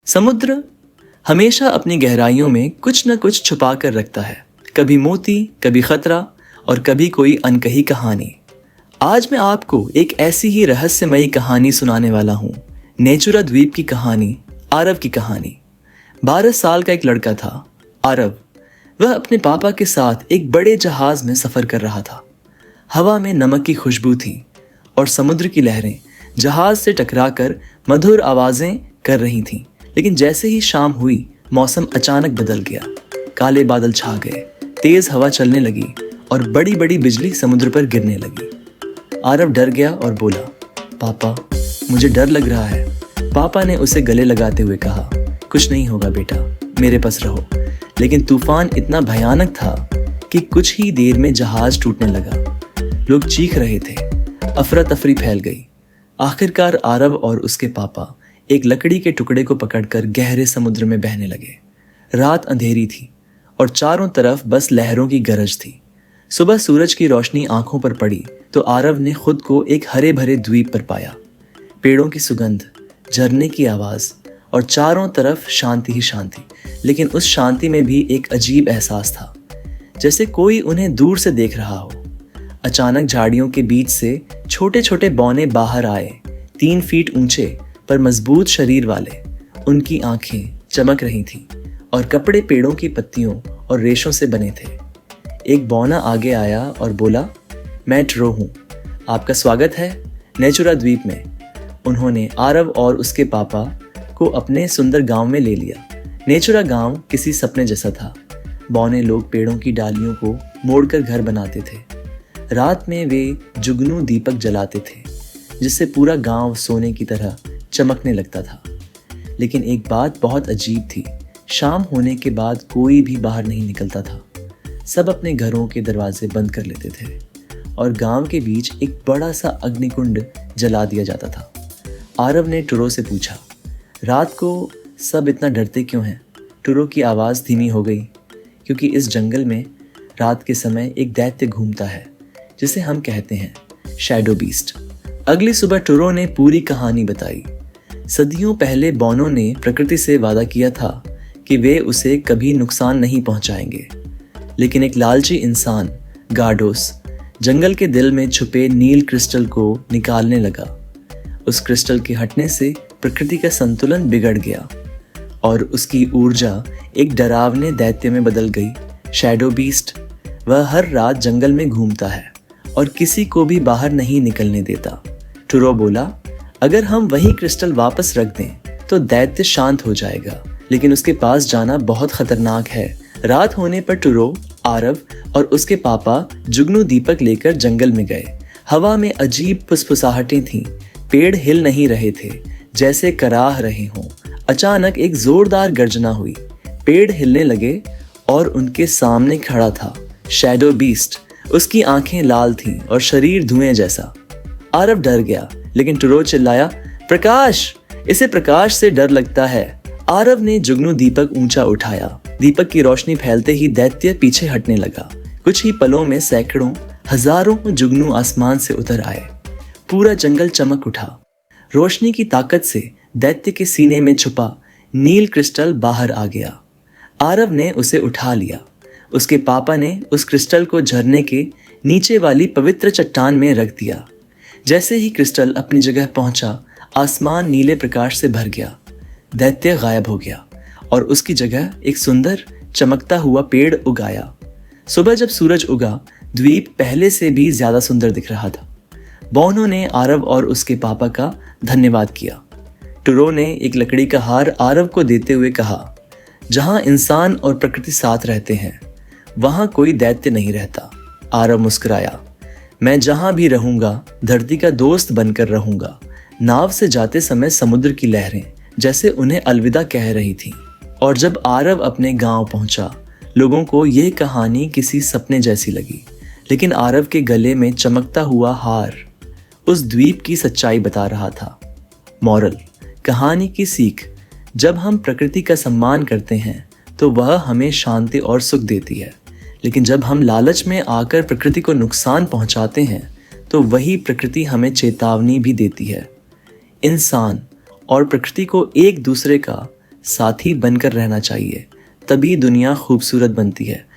समुद्र हमेशा अपनी गहराइयों में कुछ न कुछ छुपा कर रखता है। कभी मोती, कभी खतरा और कभी कोई अनकही कहानी। आज मैं आपको एक ऐसी ही रहस्यमयी कहानी सुनाने वाला हूँ। नेचुरा द्वीप की कहानी, आरव की कहानी। 12 साल का एक लड़का था, आरव। वह अपने पापा के साथ एक बड़े जहाज में सफर कर रहा था। हवा में नमक की खुशबू थी और समुद्र की लहरें जहाज से टकराकर मधुर आवाजें कर रही थीं। लेकिन जैसे ही शाम हुई, मौसम अचानक बदल गया। काले बादल छा गए, तेज हवा चलने लगी और बड़ी बड़ी बिजली समुद्र पर गिरने लगी। आरव डर गया और बोला, पापा, मुझे डर लग रहा है। पापा ने उसे गले लगाते हुए कहा, कुछ नहीं होगा बेटा, मेरे पास रहो। लेकिन तूफान इतना भयानक था कि कुछ ही देर में जहाज टूटने लगा। लोग चीख रहे थे, अफरा तफरी फैल गई। आखिरकार आरव और उसके पापा एक लकड़ी के टुकड़े को पकड़कर गहरे समुद्र में बहने लगे। रात अंधेरी थी और चारों तरफ बस लहरों की गरज थी। सुबह सूरज की रोशनी आंखों पर पड़ी तो आरव ने खुद को एक हरे भरे द्वीप पर पाया। पेड़ों की सुगंध, झरने की आवाज और चारों तरफ शांति ही शांति। लेकिन उस शांति में भी एक अजीब एहसास था, जैसे कोई उन्हें दूर से देख रहा हो। अचानक झाड़ियों के बीच से छोटे छोटे बौने बाहर आए, 3 फीट ऊंचे पर मजबूत शरीर वाले। उनकी आंखें चमक रही थीं और कपड़े पेड़ों की पत्तियों और रेशों से बने थे। एक बौना आगे आया और बोला, मैं ट्रो हूँ, आपका स्वागत है नेचुरा द्वीप में। उन्होंने आरव और उसके पापा को अपने सुंदर गांव में ले लिया। नेचुरा गांव किसी सपने जैसा था। बौने लोग पेड़ों की डालियों को मोड़कर घर बनाते थे। रात में वे जुगनू दीपक जलाते थे, जिससे पूरा गांव सोने की तरह चमकने लगता था। लेकिन एक बात बहुत अजीब थी, शाम होने के बाद कोई भी बाहर नहीं निकलता था। सब अपने घरों के दरवाजे बंद कर लेते थे और गांव के बीच एक बड़ा सा अग्निकुंड जला दिया जाता था। आरव ने टुरो से पूछा, रात को सब इतना डरते क्यों हैं? टुरो की आवाज़ धीमी हो गई, क्योंकि इस जंगल में रात के समय एक दैत्य घूमता है, जिसे हम कहते हैं शैडो बीस्ट। अगली सुबह टुरो ने पूरी कहानी बताई। सदियों पहले बौनों ने प्रकृति से वादा किया था कि वे उसे कभी नुकसान नहीं पहुंचाएंगे। लेकिन एक लालची इंसान, गार्डोस, जंगल के दिल में छुपे नील क्रिस्टल को निकालने लगा। उस क्रिस्टल के हटने से प्रकृति का संतुलन बिगड़ गया और उसकी ऊर्जा एक डरावने दैत्य में बदल गई, शैडो बीस्ट। वह हर रात जंगल में घूमता है और किसी को भी बाहर नहीं निकलने देता। टुरो बोला, अगर हम वही क्रिस्टल वापस रख दें तो दैत्य शांत हो जाएगा, लेकिन उसके पास जाना बहुत खतरनाक है। रात होने पर टुरो, आरव और उसके पापा जुगनू दीपक लेकर जंगल में गए। हवा में अजीब फुसफुसाहटें थीं। पेड़ हिल नहीं रहे थे, जैसे कराह रहे हों। अचानक एक जोरदार गर्जना हुई, पेड़ हिलने लगे और उनके सामने खड़ा था शैडो बीस्ट। उसकी आंखें लाल थीं और शरीर धुएं जैसा। आरव डर गया, लेकिन टुरो चिल्लाया, प्रकाश! इसे प्रकाश से डर लगता है। आरव ने जुगनू दीपक ऊंचा उठाया। दीपक की रोशनी फैलते ही दैत्य पीछे हटने लगा। कुछ ही पलों में सैकड़ों, हजारों जुगनू आसमान से उतर आए। पूरा जंगल चमक उठा। रोशनी की ताकत से दैत्य के सीने में छुपा नील क्रिस्टल बाहर आ गया। आरव ने उसे उठा लिया। उसके पापा ने उस क्रिस्टल को झरने के नीचे वाली पवित्र चट्टान में रख दिया। जैसे ही क्रिस्टल अपनी जगह पहुंचा, आसमान नीले प्रकाश से भर गया। दैत्य गायब हो गया और उसकी जगह एक सुंदर चमकता हुआ पेड़ उग आया। सुबह जब सूरज उगा, द्वीप पहले से भी ज्यादा सुंदर दिख रहा था। बौनों ने आरव और उसके पापा का धन्यवाद किया। टुरो ने एक लकड़ी का हार आरव को देते हुए कहा, जहां इंसान और प्रकृति साथ रहते हैं, वहां कोई दैत्य नहीं रहता। आरव मुस्कुराया, मैं जहां भी रहूंगा धरती का दोस्त बनकर रहूंगा। नाव से जाते समय समुद्र की लहरें जैसे उन्हें अलविदा कह रही थीं। और जब आरव अपने गांव पहुंचा, लोगों को यह कहानी किसी सपने जैसी लगी। लेकिन आरव के गले में चमकता हुआ हार उस द्वीप की सच्चाई बता रहा था। मॉरल, कहानी की सीख, जब हम प्रकृति का सम्मान करते हैं तो वह हमें शांति और सुख देती है। लेकिन जब हम लालच में आकर प्रकृति को नुकसान पहुंचाते हैं तो वही प्रकृति हमें चेतावनी भी देती है। इंसान और प्रकृति को एक दूसरे का साथी बनकर रहना चाहिए, तभी दुनिया खूबसूरत बनती है।